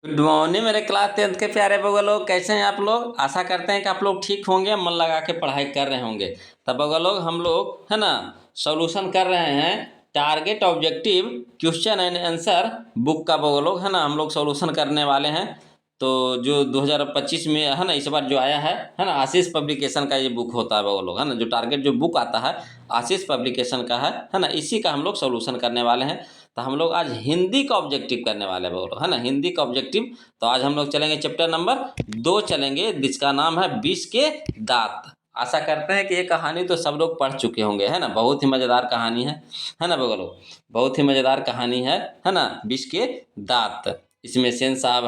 Good morning मेरे class 10th के प्यारे बउआ लोग, कैसे हैं आप लोग। आशा करते हैं कि आप लोग ठीक होंगे, मन लगा के पढ़ाई कर रहे होंगे। तब बउआ लोग हम लोग है ना सॉल्यूशन कर रहे हैं target objective question and answer book का बउआ लोग, है ना। हम लोग सॉल्यूशन करने वाले हैं। तो जो 2025 में है ना, इस बार जो आया है ना, आशीष पब्लिकेशन का ये बुक होता है बउआ लोग, है ना। जो टारगेट जो बुक आता है आशीष पब्लिकेशन का है ना, इसी का हम लोग सॉल्यूशन करने वाले हैं। तो हम लोग आज हिंदी का ऑब्जेक्टिव करने वाले हैं बोलो, है ना, हिंदी का ऑब्जेक्टिव। तो आज हम लोग चलेंगे चैप्टर नंबर 2 चलेंगे, जिसका नाम है विष के दांत। आशा करते हैं कि ये कहानी तो सब लोग पढ़ चुके होंगे, है ना। बहुत ही मज़ेदार कहानी है ना बोलो। बहुत ही मज़ेदार कहानी है ना, विष के दांत। इसमें सेन साहब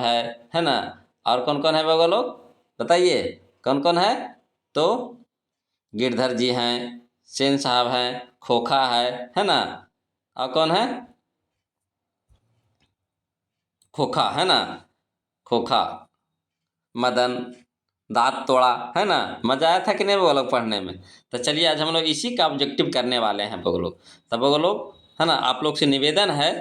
है ना। और कौन कौन है बोलो, बताइए कौन कौन है। तो गिरधर जी हैं, सेन साहब हैं, खोखा है ना। और कौन है, खोखा है ना, खोखा, मदन, दांत तोड़ा, है ना। मजा आया था कि नहीं वो लोग पढ़ने में। तो चलिए आज हम लोग इसी का ऑब्जेक्टिव करने वाले हैं वो लोग। तब वो लोग, है ना, आप लोग से निवेदन है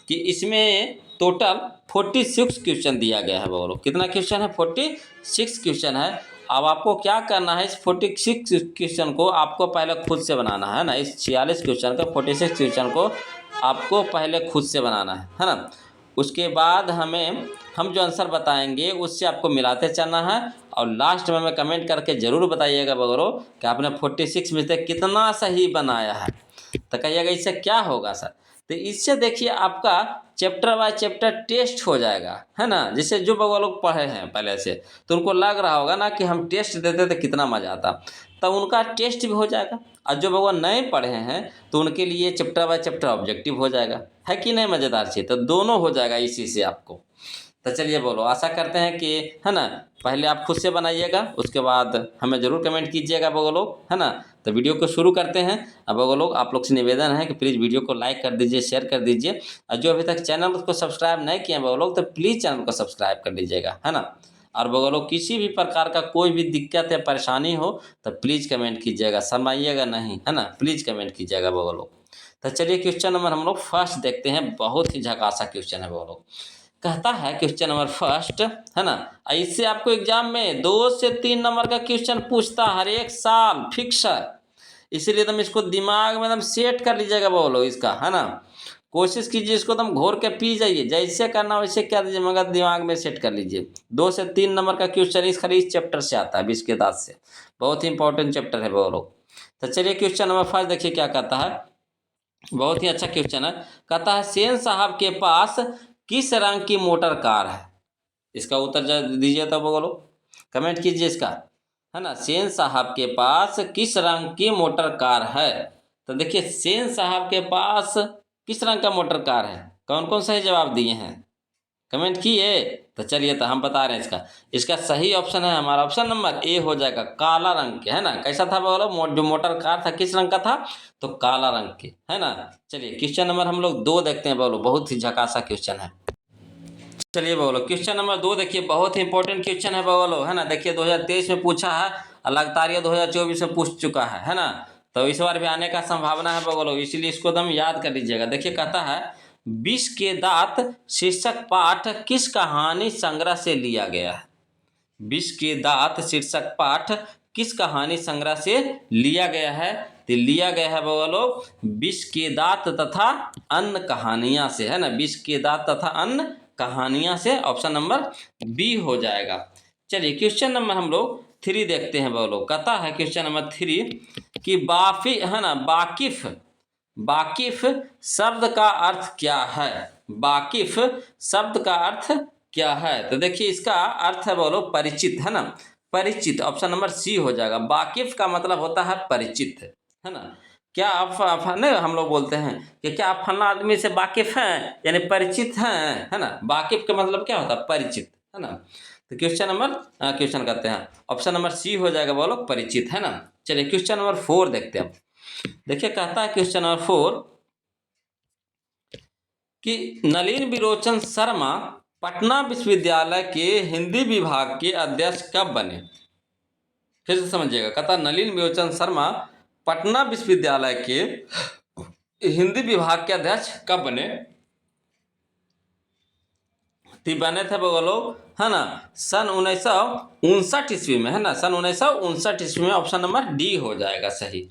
कि इसमें टोटल 46 क्वेश्चन दिया गया है वो लोग। कितना क्वेश्चन है, 46 क्वेश्चन है। अब आपको क्या करना है, इस 46 क्वेश्चन को आपको पहले खुद से बनाना है ना। इस 46 क्वेश्चन का 46 क्वेश्चन को आपको पहले खुद से बनाना है ना। उसके बाद हम जो आंसर बताएंगे उससे आपको मिलाते चलना है। और लास्ट में हमें कमेंट करके ज़रूर बताइएगा बगरो कि आपने 46 में से कितना सही बनाया है। तो कहिएगा इससे क्या होगा सर। तो इससे देखिए आपका चैप्टर बाय चैप्टर टेस्ट हो जाएगा, है ना। जिससे जो बउआ लोग पढ़े हैं पहले से, तो उनको लग रहा होगा ना कि हम टेस्ट देते तो कितना मज़ा आता। तब उनका टेस्ट भी हो जाएगा। और जो बउआ नए पढ़े हैं तो उनके लिए चैप्टर बाय चैप्टर ऑब्जेक्टिव हो जाएगा, है कि नहीं मज़ेदार चीज़। तो दोनों हो जाएगा इसी से आपको। तो चलिए बोलो, आशा करते हैं कि, है ना, पहले आप खुद से बनाइएगा, उसके बाद हमें ज़रूर कमेंट कीजिएगा बगो लोग, है ना। तो वीडियो को शुरू करते हैं। अब बगो लोग आप लोग से निवेदन है कि प्लीज़ वीडियो को लाइक कर दीजिए, शेयर कर दीजिए। और जो अभी तक चैनल को सब्सक्राइब नहीं किए बगो लोग, तो प्लीज़ चैनल को सब्सक्राइब कर लीजिएगा, है ना। और बगो लोग किसी भी प्रकार का कोई भी दिक्कत या परेशानी हो तो प्लीज़ कमेंट कीजिएगा, शर्माइएगा नहीं, है ना। प्लीज़ कमेंट कीजिएगा बगो लोग। तो चलिए क्वेश्चन नंबर हम लोग फर्स्ट देखते हैं। बहुत ही झकासा क्वेश्चन है बगो लोग। कहता है क्वेश्चन नंबर फर्स्ट, है ना, इससे आपको एग्जाम में 2 से 3 नंबर का क्वेश्चन पूछता हर एक साल, फिक्स है। इसीलिए तुम इसको दिमाग में एकदम सेट कर लीजिएगा बोलो इसका, है ना। कोशिश कीजिए इसको तुम घोर के पी जाइए, जैसे करना वैसे क्या दीजिए, मगर दिमाग में सेट कर लीजिए। 2 से 3 नंबर का क्वेश्चन इस खाली इस चैप्टर से आता है, विष के दांत से। बहुत ही इंपॉर्टेंट चैप्टर है बोलो। तो चलिए क्वेश्चन नंबर फर्स्ट देखिए क्या कहता है। बहुत ही अच्छा क्वेश्चन है। कहता है सेन साहब के पास किस रंग की मोटर कार है। इसका उत्तर दीजिए तो बोलो, कमेंट कीजिए इसका, है ना। सेन साहब के पास किस रंग की मोटर कार है। तो देखिए सेन साहब के पास किस रंग का मोटर कार है, कौन कौन सही जवाब दिए हैं, कमेंट किए। तो चलिए तो हम बता रहे हैं इसका। इसका सही ऑप्शन है हमारा ऑप्शन नंबर ए हो जाएगा, काला रंग के, है ना। कैसा था बोलो, जो मोटर कार था किस रंग का था, तो काला रंग के, है ना। चलिए क्वेश्चन नंबर हम लोग 2 देखते हैं बोलो, बहुत ही झकासा क्वेश्चन है। चलिए बोलो क्वेश्चन नंबर 2 देखिए, बहुत ही इंपॉर्टेंट क्वेश्चन है बोलो, है ना। देखिए 2023 में पूछा है और लगातार ये 2024 में पूछ चुका है ना। तो इस बार भी आने का संभावना है बोलो, इसीलिए इसको एकदम याद कर लीजिएगा। देखिए कहता है विष के दांत शीर्षक पाठ किस कहानी संग्रह से लिया गया है। विष के दांत शीर्षक पाठ किस कहानी संग्रह से लिया गया है। तो लिया गया है बोलो विष के दांत तथा अन्य कहानियां से, है ना। विष के दांत तथा अन्य कहानियां से, ऑप्शन नंबर बी हो जाएगा। चलिए क्वेश्चन नंबर हम लोग 3 देखते हैं बोलो। कहता है क्वेश्चन नंबर 3 कि बाफी, है ना, वाकिफ, वाकिफ शब्द का अर्थ क्या है। वाकिफ शब्द का अर्थ क्या है। तो देखिए इसका अर्थ है बोलो परिचित, है ना। परिचित, ऑप्शन नंबर सी हो जाएगा। वाकिफ का मतलब होता है परिचित, है ना। क्या आप नहीं, हम लोग बोलते हैं कि क्या आप फलना आदमी से वाकिफ हैं, यानी परिचित हैं, है ना। वाकिफ का मतलब क्या होता है, परिचित, है ना। तो क्वेश्चन करते हैं, ऑप्शन नंबर सी हो जाएगा बोलो परिचित, है ना। चलिए क्वेश्चन नंबर 4 देखते हैं। देखिए कहता है क्वेश्चन नंबर 4 कि नलिन विरोचन शर्मा पटना विश्वविद्यालय के हिंदी विभाग के अध्यक्ष कब बने। फिर से समझिएगा, कहता नलिन विरोचन शर्मा पटना विश्वविद्यालय के हिंदी विभाग के अध्यक्ष कब बने। तो बने थे बोलो है ना सन 1959 ईस्वी में, है ना, सन 1959 ईस्वी में। ऑप्शन नंबर डी हो जाएगा सही।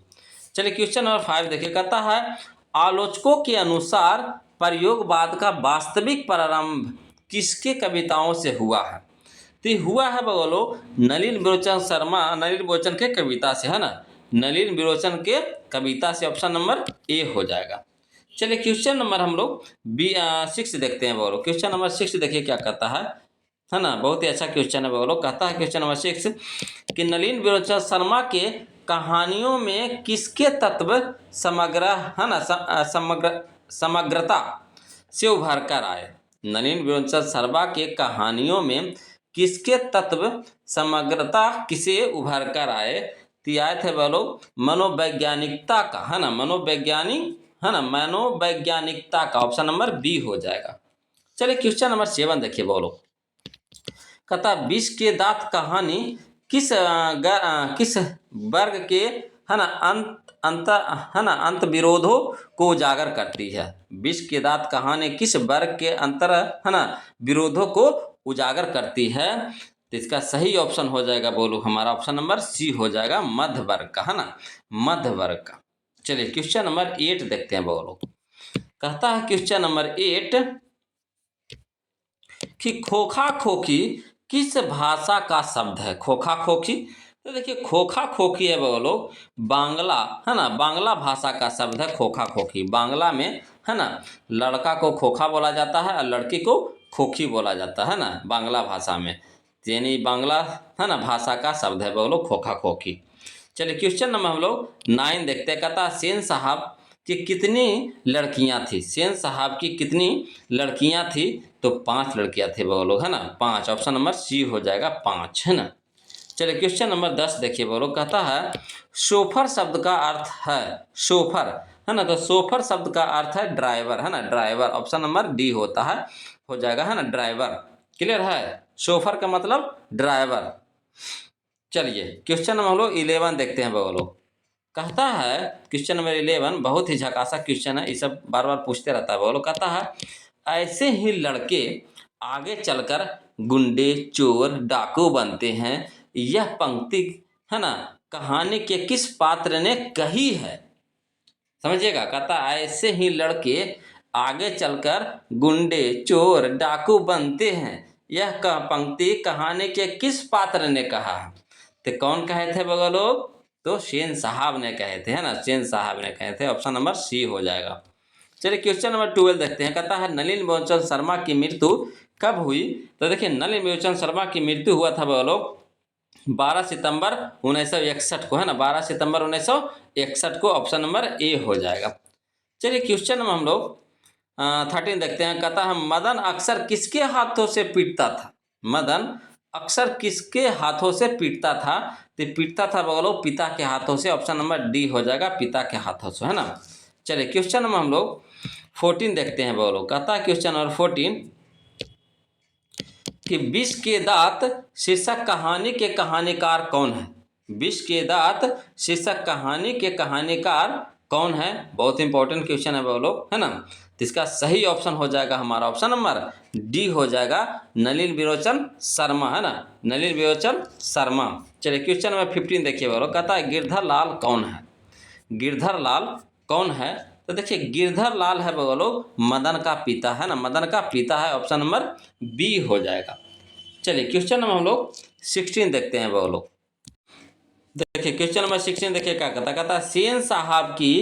चलिए क्वेश्चन नंबर 5 देखिए, कहता है आलोचकों के अनुसार प्रयोगवाद का वास्तविक प्रारंभ किसके कविताओं से हुआ है? तो ये हुआ है बोलो नलिन विरोचन शर्मा, नलिन विरोचन के कविता से, है ना, नलिन विरोचन के कविता से। ऑप्शन नंबर ए हो जाएगा। चलिए क्वेश्चन नंबर हम लोग 6 देखते हैं बोलो। क्वेश्चन नंबर 6 देखिए क्या कहता है ना, बहुत ही अच्छा क्वेश्चन है बोलो। कहता है क्वेश्चन नंबर 6 कि नलिन विरोचन शर्मा के कहानियों में किसके तत्व समग्र, है ना, समग्रता से उभर कर आए? नलिन विरोचन शर्मा के कहानियों में किसके तत्व समग्रता किसे उभर कर आए? तो आए थे बोलो मनोवैज्ञानिकता का, है ना, मनोवैज्ञानिक, है ना, मनोवैज्ञानिकता का। ऑप्शन नंबर बी हो जाएगा। चलिए क्वेश्चन नंबर 7 देखिए बोलो। कहता विष के दांत कहानी किस किस वर्ग के, है ना, अंत विरोधों को उजागर करती है? विष के दांत कहानी किस वर्ग के अंतर, है ना, विरोधों को उजागर करती है? तो इसका सही ऑप्शन हो जाएगा बोलो हमारा ऑप्शन नंबर सी हो जाएगा, मध्य वर्ग का, है ना, मध्य वर्ग का। चलिए क्वेश्चन नंबर 8 देखते हैं बोलो। कहता है क्वेश्चन नंबर 8 कि खोखा खोखी किस भाषा का शब्द है? खोखा खोखी, तो देखिए खोखा खोखी है बोलो बांग्ला, है ना, बांग्ला भाषा का शब्द है खोखा खोखी। बांग्ला में, है ना, लड़का को खोखा बोला जाता है और लड़की को खोखी बोला जाता है ना, बांग्ला भाषा में। यानी बांग्ला, है ना, भाषा का शब्द है बोलो खोखा खोखी। चलिए क्वेश्चन नंबर हम लोग 9 देखते हैं। कहता सेन साहब की कितनी लड़कियां थी? सेन साहब की कितनी लड़कियां थी? तो 5 लड़कियां थी बोलो, है ना, 5। ऑप्शन नंबर सी हो जाएगा 5, है ना। चलिए क्वेश्चन नंबर 10 देखिए बोलो। कहता है शोफर शब्द का अर्थ है, शोफर, है ना, तो शोफर शब्द का अर्थ है ड्राइवर, है ना, ड्राइवर। ऑप्शन नंबर डी होता है, हो जाएगा, है ना, ड्राइवर। क्लियर है, शोफर का मतलब ड्राइवर। चलिए क्वेश्चन नंबर हम लोग 11 देखते हैं बोलो। कहता है क्वेश्चन नंबर 11 बहुत ही झकासा क्वेश्चन है, ये सब बार बार पूछते रहता है बोलो। कहता है ऐसे ही लड़के आगे चलकर गुंडे, चोर, डाकू बनते हैं, यह पंक्ति, है ना, कहानी के किस पात्र ने कही है? समझिएगा, कहता ऐसे ही लड़के आगे चलकर गुंडे, चोर, डाकू बनते हैं, यह पंक्ति कहानी के किस पात्र ने कहा है? तो कौन कहे थे बगल लोग? तो सेन साहब ने कहे थे, है ना, सेन साहब ने कहे थे। ऑप्शन नंबर सी हो जाएगा। चलिए क्वेश्चन नंबर 12 देखते हैं। कहता है नलिन विरोचन शर्मा की मृत्यु कब हुई? तो देखिए नलिन विरोचन शर्मा की मृत्यु हुआ था बगल लोग 12 सितंबर 1961 को, है ना, 12 सितंबर 1961 को। ऑप्शन नंबर ए हो जाएगा। चलिए क्वेश्चन नंबर हम लोग 13 देखते हैं। कहता है मदन अक्सर किसके हाथों से पीटता था? मदन अक्सर किसके हाथों से पीटता था? तो पीटता था बगलो पिता के हाथों से। ऑप्शन नंबर डी हो जाएगा, पिता के हाथों से, है ना। चलिए क्वेश्चन नंबर हम लोग 14 देखते हैं बगलो। कहता है क्वेश्चन नंबर 14 कि विष के दांत शीर्षक कहानी के कहानीकार कौन है? विष के दांत शीर्षक कहानी के कहानीकार कौन है? बहुत इंपॉर्टेंट क्वेश्चन है बोलो, है ना। तो इसका सही ऑप्शन हो जाएगा हमारा ऑप्शन नंबर डी हो जाएगा, नलिन विरोचन शर्मा, है ना, नलिन विरोचन शर्मा। चलिए क्वेश्चन नंबर 15 देखिए बोलो। कहता है गिरधर लाल कौन है? गिरधर लाल कौन है? तो देखिए गिरधर लाल है बोलो मदन का पिता, है ना, मदन का पिता है। ऑप्शन नंबर बी हो जाएगा। चलिए क्वेश्चन नंबर हम लोग 16 देखते हैं बोलो। देखिए क्वेश्चन नंबर 16 देखिए क्या कहता सेन साहब की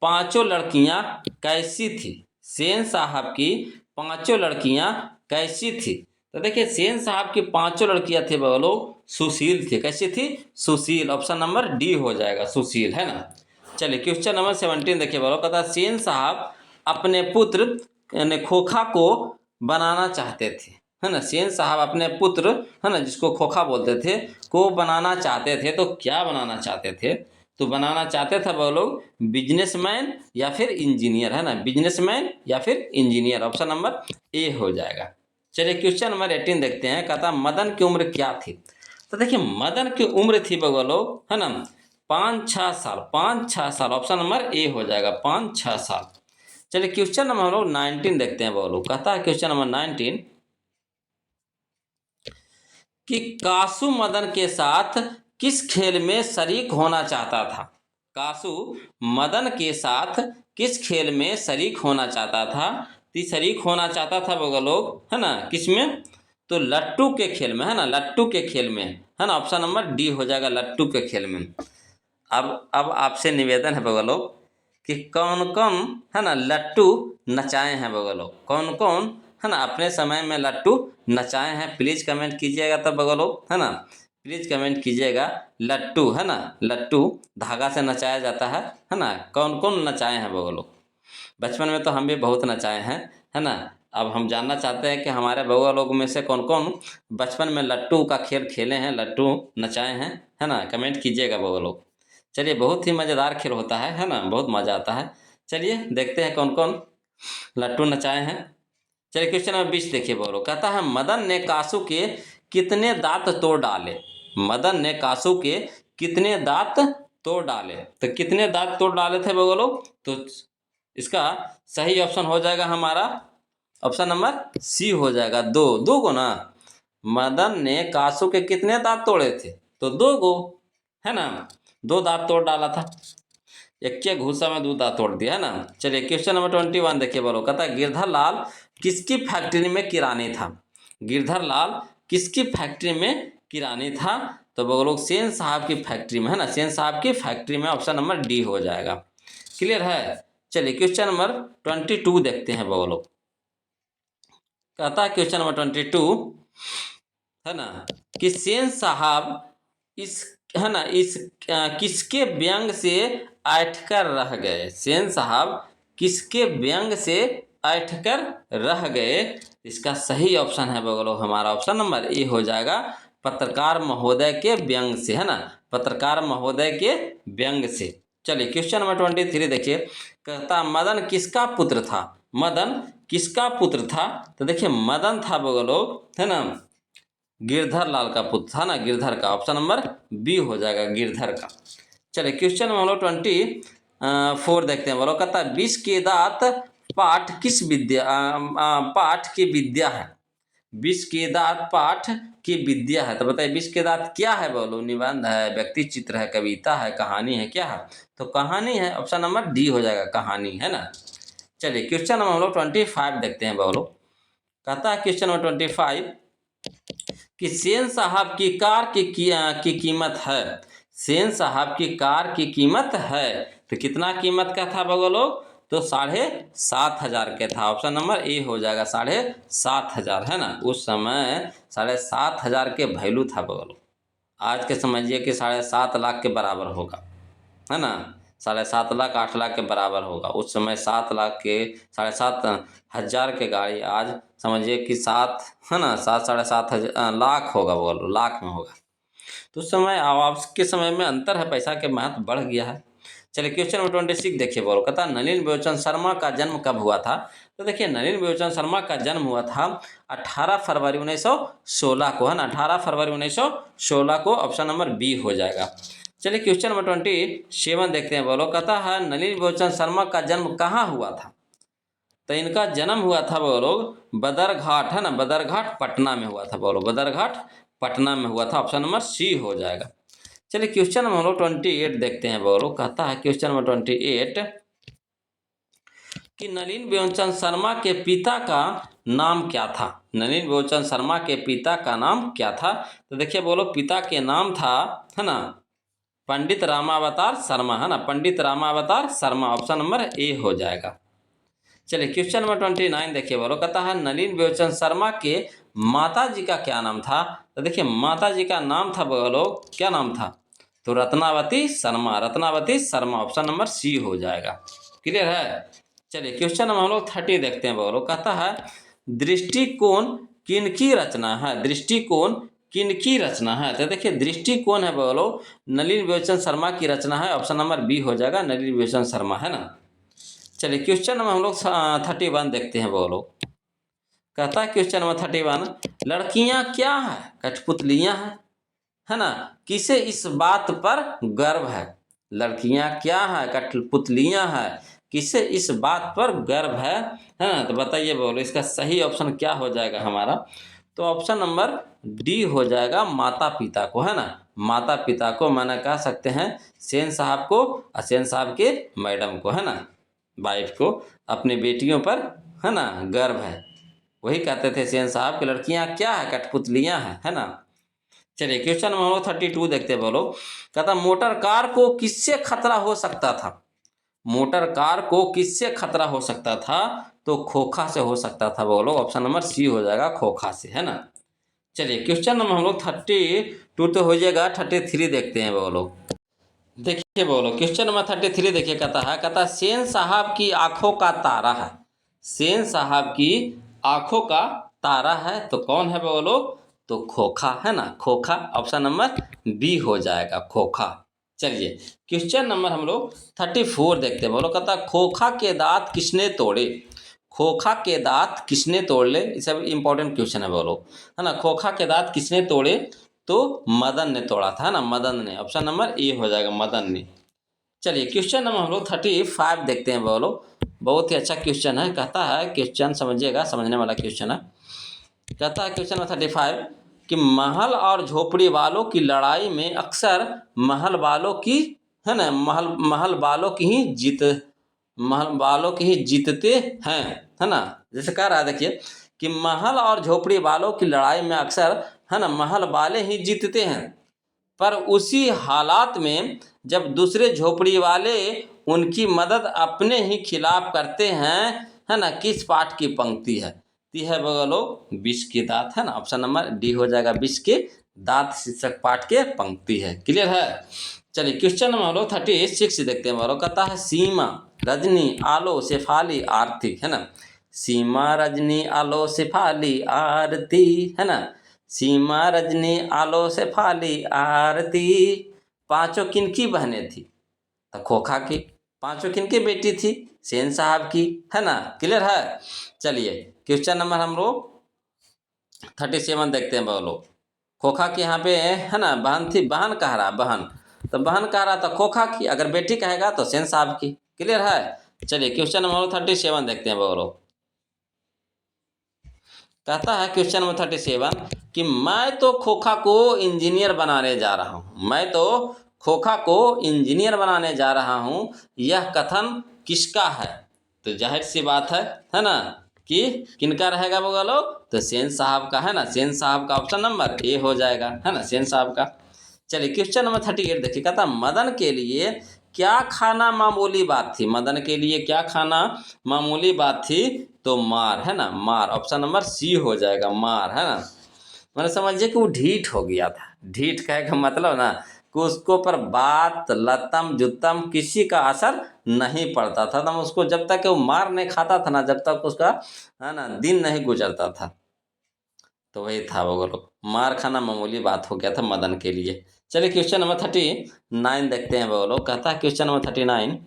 5 लड़कियां कैसी थी? सेन साहब की 5 लड़कियां कैसी थी? तो देखिए सेन साहब की 5 लड़कियां थी बोलो सुशील थी। कैसी थी? सुशील। ऑप्शन नंबर डी हो जाएगा, सुशील, है ना। चलिए क्वेश्चन नंबर 17 देखिए बोलो। कहता सेन साहब अपने पुत्र यानी खोखा को बनाना चाहते थे, है ना। सेन साहब अपने पुत्र, है ना, जिसको खोखा बोलते थे, को बनाना चाहते थे। तो क्या बनाना चाहते थे? तो बनाना चाहते थे वो लोग बिजनेसमैन या फिर इंजीनियर, है ना, बिजनेसमैन या फिर इंजीनियर। ऑप्शन नंबर ए हो जाएगा। चलिए क्वेश्चन नंबर 18 देखते हैं। कहता मदन की उम्र क्या थी? तो देखिए मदन की उम्र थी बगलो, है ना, 5-6 साल, 5-6 साल। ऑप्शन नंबर ए हो जाएगा, 5-6 साल। चलिए क्वेश्चन नंबर हम लोग 19 देखते हैं बोलो। कहता है क्वेश्चन नंबर 19 कि कासू मदन के साथ किस खेल में शरीक होना चाहता था। कासू मदन के साथ किस खेल में शरीक होना चाहता था। तो शरीक होना चाहता था वो लोग, है ना, किस में, तो लट्टू के खेल में, है ना, लट्टू के खेल में, है ना, ऑप्शन नंबर डी हो जाएगा, लट्टू के खेल में। अब आपसे निवेदन है बगलो कि कौन कौन, है ना, लट्टू नचाए हैं बगलो, कौन कौन, है ना, अपने समय में लट्टू नचाए हैं, प्लीज कमेंट कीजिएगा तब बगलो, है ना, प्लीज कमेंट कीजिएगा। लट्टू, है ना, लट्टू धागा से नचाया जाता है ना, कौन कौन नचाए हैं बगलो। बचपन में तो हम भी बहुत नचाए हैं, है ना। अब हम जानना चाहते हैं कि हमारे बउआ लोग में से कौन कौन बचपन में लट्टू का खेल खेले हैं, लट्टू नचाए हैं, है ना, कमेंट कीजिएगा बउआ लोग। चलिए, बहुत ही मज़ेदार खेल होता है ना, बहुत मज़ा आता है। चलिए देखते हैं कौन कौन लट्टू नचाए हैं। चलिए क्वेश्चन नंबर 20 देखिए बउआ लोग, कहता है मदन ने कासू के कितने दांत तोड़ डाले। मदन ने कासू के कितने दांत तोड़ डाले। तो कितने दांत तोड़ डाले थे बउआ लोग, तो इसका सही ऑप्शन हो जाएगा हमारा ऑप्शन नंबर सी हो जाएगा, दो, दो को ना। मदन ने कासू के कितने दांत तोड़े थे, तो दो गो, है ना, दो दांत तोड़ डाला था, एक के घूसा में दो दांत तोड़ दिया, है ना। चलिए क्वेश्चन नंबर 21 देखिए बोलो, कहता है गिरधर लाल किसकी फैक्ट्री में किरानी था। गिरधर लाल किसकी फैक्ट्री में किरानी था, तो बोलो सेन साहब की फैक्ट्री में, है ना, सेन साहब की फैक्ट्री में, ऑप्शन नंबर डी हो जाएगा। क्लियर है। चलिए क्वेश्चन नंबर 22 देखते हैं बोलो, कहता है क्वेश्चन नंबर 22, है ना, कि सेन साहब इस, है ना, इस किसके व्यंग से ऐंठकर रह गए। सेन साहब किसके व्यंग से ऐंठकर रह गए। इसका सही ऑप्शन है बगलो हमारा ऑप्शन नंबर ए हो जाएगा, पत्रकार महोदय के व्यंग से, है ना, पत्रकार महोदय के व्यंग से। चलिए क्वेश्चन नंबर 23 देखिए, कहता मदन किसका पुत्र था। मदन किसका पुत्र था, तो देखिए मदन था बगलो, है ना, गिरधर लाल का पुत्र था ना, गिरधर का, ऑप्शन नंबर बी हो जाएगा, गिरधर का। चलिए क्वेश्चन हम लोग 24 देखते हैं बोलो, कहता है 20 के दांत पाठ किस विद्या पाठ की विद्या है। 20 के दांत पाठ की विद्या है, तो बताइए 20 के दांत क्या है बोलो। निबंध है, व्यक्ति चित्र है, कविता है, कहानी है, क्या है, तो कहानी है, ऑप्शन नंबर डी हो जाएगा, कहानी, है ना। चलिए क्वेश्चन हम लोग 25 देखते हैं बोलो, कहता है क्वेश्चन नंबर 25 कि सेन साहब की कार की कीमत है। सेन साहब की कार की कीमत है, तो कितना कीमत का था बगो लोग, तो 7,500 के था, ऑप्शन नंबर ए हो जाएगा, 7,500, है ना। उस समय 7,500 के वैल्यू था बगो लोग, आज के समझिए कि 7.5 लाख के बराबर होगा, है ना, 7.5 लाख 8 लाख के बराबर होगा। उस समय 7 लाख के 7,500 के गाड़ी आज समझिए कि 7, है ना, 7-7.5 लाख होगा, बोलो लाख में होगा। तो उस समय आज के समय में अंतर है, पैसा के महत्व बढ़ गया है। चलिए क्वेश्चन नंबर 26 देखिए बोलो, कहता नलिन बेचन शर्मा का जन्म कब हुआ था। तो देखिए नलिन बेचन शर्मा का जन्म हुआ था 18 फरवरी 1916 को, है ना, 18 फरवरी 1916 को, ऑप्शन नंबर बी हो जाएगा। चलिए क्वेश्चन नंबर 27 देखते हैं बोलो, कहता है नलिन बेचन शर्मा का जन्म कहाँ हुआ था। तो इनका जन्म हुआ था बोलो बदरघाट, है ना, बदरघाट पटना में हुआ था, बोलो बदरघाट पटना में हुआ था, ऑप्शन नंबर सी हो जाएगा। चलिए क्वेश्चन नंबर हम लोग 28 देखते हैं बोलो, कहता है क्वेश्चन नंबर 28 कि नलिन बेचन शर्मा के पिता का नाम क्या था। नलिन बेचन शर्मा के पिता का नाम क्या था, तो देखिए बोलो पिता के नाम था, है ना, पंडित रामावतार शर्मा, है ना, पंडित रामावतार शर्मा, ऑप्शन नंबर ए हो जाएगा। चलिए क्वेश्चन नंबर 29 देखिए बोलो, कहता है नलिन बेचन शर्मा के माता जी का क्या नाम था। तो देखिए माता जी का नाम था बोलो, क्या नाम था, तो Ratnavati Sharma, Ratnavati Sharma, option number C हो जाएगा। क्लियर है। चलिए क्वेश्चन नंबर हम लोग 30 देखते हैं बोलो, कहता है दृष्टिकोण किनकी रचना है। दृष्टिकोण किनकी रचना है, तो देखिए दृष्टिकोण है बोलो नलिन बेचन शर्मा की रचना है, ऑप्शन नंबर बी हो जाएगा, नलिन बेचन शर्मा, है ना। चलिए क्वेश्चन नंबर हम लोग 31 देखते हैं बोलो, कहता है क्वेश्चन नंबर 31 लड़कियां क्या है, कठपुतलियां हैं, है ना, किसे इस बात पर गर्व है। लड़कियां क्या है, कठपुतलियां हैं, किसे इस बात पर गर्व है ना, तो बताइए बोलो इसका सही ऑप्शन क्या हो जाएगा हमारा, तो ऑप्शन नंबर डी हो जाएगा माता पिता को, है ना। माता पिता को माना कह सकते हैं सेन साहब को और सेन साहब के मैडम को, है ना, वाइफ को, अपनी बेटियों पर, है ना, गर्व है। वही कहते थे सेन साहब की लड़कियां क्या है, कठपुतलियां हैं, है ना। चलिए क्वेश्चन नंबर 32 देखते हैं। बोलो, कहता मोटर कार को किससे खतरा हो सकता था। मोटर कार को किससे खतरा हो सकता था, तो खोखा से हो सकता था। बोलो ऑप्शन नंबर सी हो जाएगा, खोखा से, है ना। चलिए क्वेश्चन नंबर हम लोग 32 तो हो जाएगा, 33 देखते हैं। बोलो देखिए, बोलो क्वेश्चन नंबर 33 देखिए, कहता सेन साहब की आंखों का तारा है। सेन साहब की आंखों का तारा है तो कौन है बोलो, तो खोखा, है ना, खोखा। ऑप्शन नंबर बी हो जाएगा, खोखा। चलिए क्वेश्चन नंबर हम लोग 34 देखते हैं। बोलो कहता खोखा के दांत किसने तोड़े। खोखा के दांत किसने तोड़ ले, ये सब इंपॉर्टेंट क्वेश्चन है। बोलो, है ना, खोखा के दांत किसने तोड़े, तो मदन ने तोड़ा था, है ना, मदन ने। ऑप्शन नंबर ए हो जाएगा, मदन ने। चलिए क्वेश्चन नंबर हम लोग 35 देखते हैं। बोलो बहुत ही अच्छा क्वेश्चन है। कहता है क्वेश्चन समझिएगा, समझने वाला क्वेश्चन है। कहता है क्वेश्चन नंबर 35 कि महल और झोपड़ी वालों की लड़ाई में अक्सर महल वालों की, है ना, महल वालों की ही जीत, महल वालों की ही जीतते हैं, है ना। जैसे कह रहा है देखिए कि महल और झोपड़ी वालों की लड़ाई में अक्सर, है ना, महल वाले ही जीतते हैं, पर उसी हालात में जब दूसरे झोपड़ी वाले उनकी मदद अपने ही खिलाफ करते हैं, है ना। किस पाठ की पंक्ति है, ती है बोलो विष के दांत, है ना। ऑप्शन नंबर डी हो जाएगा, विष के दांत शीर्षक पाठ के पंक्ति है। क्लियर है। चलिए क्वेश्चन नंबर 36 देखते हैं। बोलो कहता है सीमा रजनी आलो शेफाली आरती, है ना। सीमा रजनी आलो शेफाली आरती, है ना। सीमा रजनी आलो शेफाली आरती, पांचों किनकी बहनें थी, तो खोखा की। पांचों किनकी बेटी थी, सेन साहब की, है ना। क्लियर है। चलिए क्वेश्चन नंबर हम लोग 37 देखते हैं। बोलो खोखा की यहाँ पे, है ना, बहन थी, बहन कह रहा, बहन, तो बहन कह रहा था खोखा की, अगर बेटी कहेगा तो सेन साहब की। क्लियर है। चलिए क्वेश्चन नंबर 37 देखते हैं। बोलो कहता है क्वेश्चन नंबर 37 कि मैं तो खोखा को इंजीनियर बनाने जा रहा हूँ। मैं तो खोखा को इंजीनियर बनाने जा रहा हूँ, यह कथन किसका है, तो जाहिर सी बात है ना, कि किनका रहेगा बोलो, तो सेन साहब का, है ना। सेन साहब का ऑप्शन नंबर ए हो जाएगा, है ना, सेन साहब का। चलिए क्वेश्चन नंबर 38 देखिए, कहता मदन के लिए क्या खाना मामूली बात थी। मदन के लिए क्या खाना मामूली बात थी, तो मार, है ना, मार। ऑप्शन नंबर सी हो जाएगा, मार, है ना। मैंने समझिए कि वो ढीठ हो गया था। ढीठ कहे का मतलब ना कि उसको पर बात लतम जुतम किसी का असर नहीं पड़ता था। तो उसको जब तक वो मार नहीं खाता था ना, जब तक उसका, है ना, दिन नहीं गुजरता था। तो वही था, वो लोग मार खाना मामूली बात हो गया था मदन के लिए। चलिए क्वेश्चन नंबर 39 देखते हैं। वो लोग कहता है क्वेश्चन नंबर 39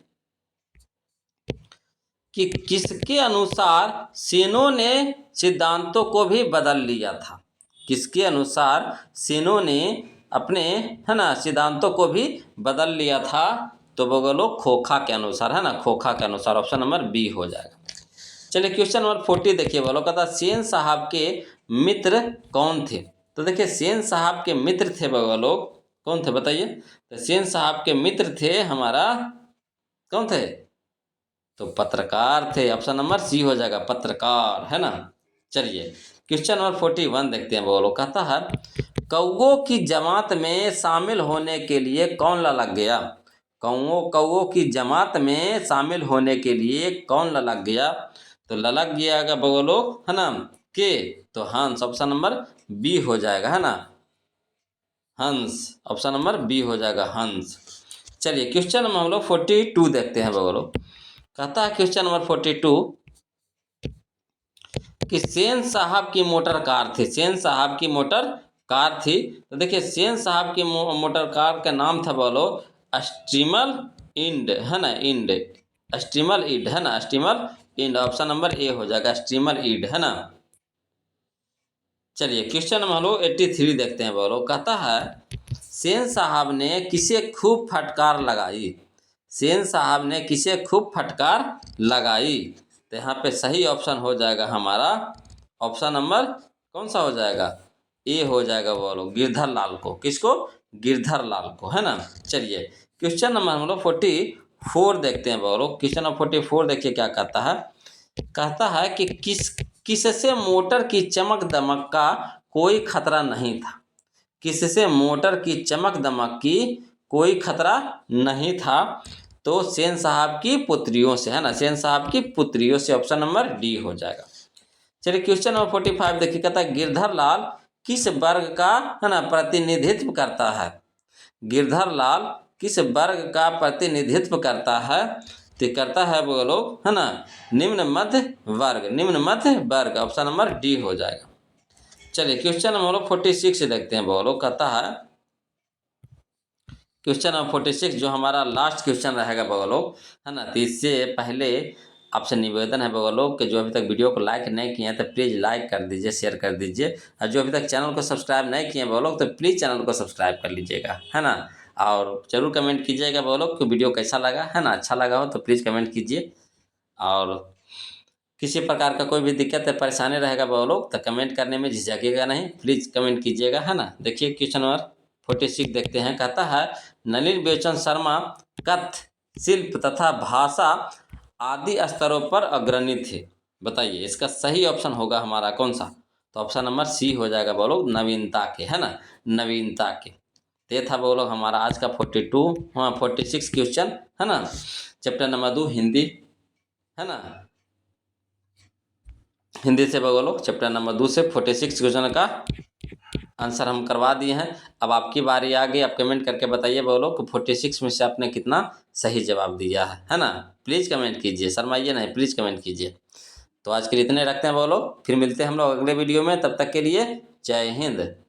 कि किसके अनुसार सेनों ने सिद्धांतों को भी बदल लिया था। किसके अनुसार सेनों ने अपने, है ना, सिद्धांतों को भी बदल लिया था, तो बोलो खोखा के अनुसार, है ना, खोखा के अनुसार। ऑप्शन नंबर बी हो जाएगा। चलिए क्वेश्चन नंबर 40 देखिए। बोलो कहता सेन साहब के मित्र कौन थे, तो देखिए सेन साहब के मित्र थे बोलो कौन थे, बताइए। तो सेन साहब के मित्र थे हमारा, कौन थे, तो पत्रकार थे। ऑप्शन नंबर सी हो जाएगा, पत्रकार, है ना। चलिए क्वेश्चन नंबर 41 देखते हैं। बोलो कहता है कौओं की जमात में शामिल होने के लिए कौन ललक गया। कौओं की जमात में शामिल होने के लिए कौन ललक गया, तो ललक गया का बोलो, है ना, के, तो हंस। ऑप्शन नंबर बी हो जाएगा, है ना, हंस। ऑप्शन नंबर बी हो जाएगा, हंस। चलिए क्वेश्चन नंबर हम लोग 42 देखते हैं। बोलो कहता है क्वेश्चन नंबर 42 कि सेन साहब की मोटर कार थी। सेन साहब की मोटर कार थी, तो देखिए सेन साहब की मोटर कार का नाम था बोलो स्टीमल इंड, है ना, इंड, स्टीमल ईड, है ना, स्टीमल इंड। ऑप्शन नंबर ए हो जाएगा, स्टीमल ईड, है ना। चलिए क्वेश्चन नंबर हम लोग 83 देखते हैं। बोलो कहता है सेन साहब ने किसे खूब फटकार लगाई। सेन साहब ने किसे खूब फटकार लगाई, तो यहाँ पे सही ऑप्शन हो जाएगा हमारा ऑप्शन नंबर कौन सा हो जाएगा? ए हो जाएगा बोलो, गिरधर लाल को। किसको? गिरधर लाल को, है ना। चलिए क्वेश्चन नंबर हम लोग 44 देखते हैं बोलो। क्वेश्चन नंबर 44 देखिए क्या कहता है। कहता है कि किससे मोटर की चमक दमक का कोई खतरा नहीं था। किससे मोटर की चमक दमक की कोई खतरा नहीं था? तो सेन साहब की पुत्रियों से, है ना, सेन साहब की पुत्रियों से। ऑप्शन नंबर डी हो जाएगा। चलिए क्वेश्चन नंबर 45 देखिए, कहता है गिरधर लाल किस वर्ग का, है ना, प्रतिनिधित्व करता है? गिरधर लाल किस वर्ग का प्रतिनिधित्व करता है? तो करता है वो लोग, है ना, निम्न मध्य वर्ग। निम्न मध्य वर्ग, ऑप्शन नंबर डी हो जाएगा। चलिए क्वेश्चन नंबर 46 से देखते हैं। वो लोग कहता है, क्वेश्चन नंबर 46 जो हमारा लास्ट क्वेश्चन रहेगा वो लोग, है ना। तो इससे पहले आपसे निवेदन है वो लोग कि जो अभी तक वीडियो को लाइक नहीं किए हैं तो प्लीज़ लाइक कर दीजिए, शेयर कर दीजिए। और जो अभी तक चैनल को सब्सक्राइब नहीं किए हैं वो लोग तो प्लीज़ चैनल को सब्सक्राइब कर लीजिएगा, है ना। और ज़रूर कमेंट कीजिएगा वो लोग कि वीडियो कैसा लगा, है ना। अच्छा लगा हो तो प्लीज़ कमेंट कीजिए। और किसी प्रकार का कोई भी दिक्कत या परेशानी रहेगा वो लोग तो कमेंट करने में झिझकिएगा नहीं, प्लीज़ कमेंट कीजिएगा, है ना। देखिए क्वेश्चन नंबर 46 देखते हैं। कहता है नलिनी बेचन शर्मा कथ्य, शिल्प तथा भाषा आदि स्तरों पर अग्रणी थे। बताइए इसका सही ऑप्शन होगा हमारा कौन सा? तो ऑप्शन नंबर सी हो जाएगा वो लोग, नवीनता के, है ना, नवीनता के। ये था वो लोग हमारा आज का 46 क्वेश्चन, है ना। चैप्टर नंबर 2 हिंदी, है ना। हिंदी से बोलो चैप्टर नंबर 2 से 46 क्वेश्चन का आंसर हम करवा दिए हैं। अब आपकी बारी आ गई, आप कमेंट करके बताइए बोलो कि 46 में से आपने कितना सही जवाब दिया है ना। प्लीज़ कमेंट कीजिए, शर्माइए नहीं, प्लीज़ कमेंट कीजिए। तो आज के लिए इतने रखते हैं बोलो, फिर मिलते हैं हम लोग अगले वीडियो में। तब तक के लिए जय हिंद।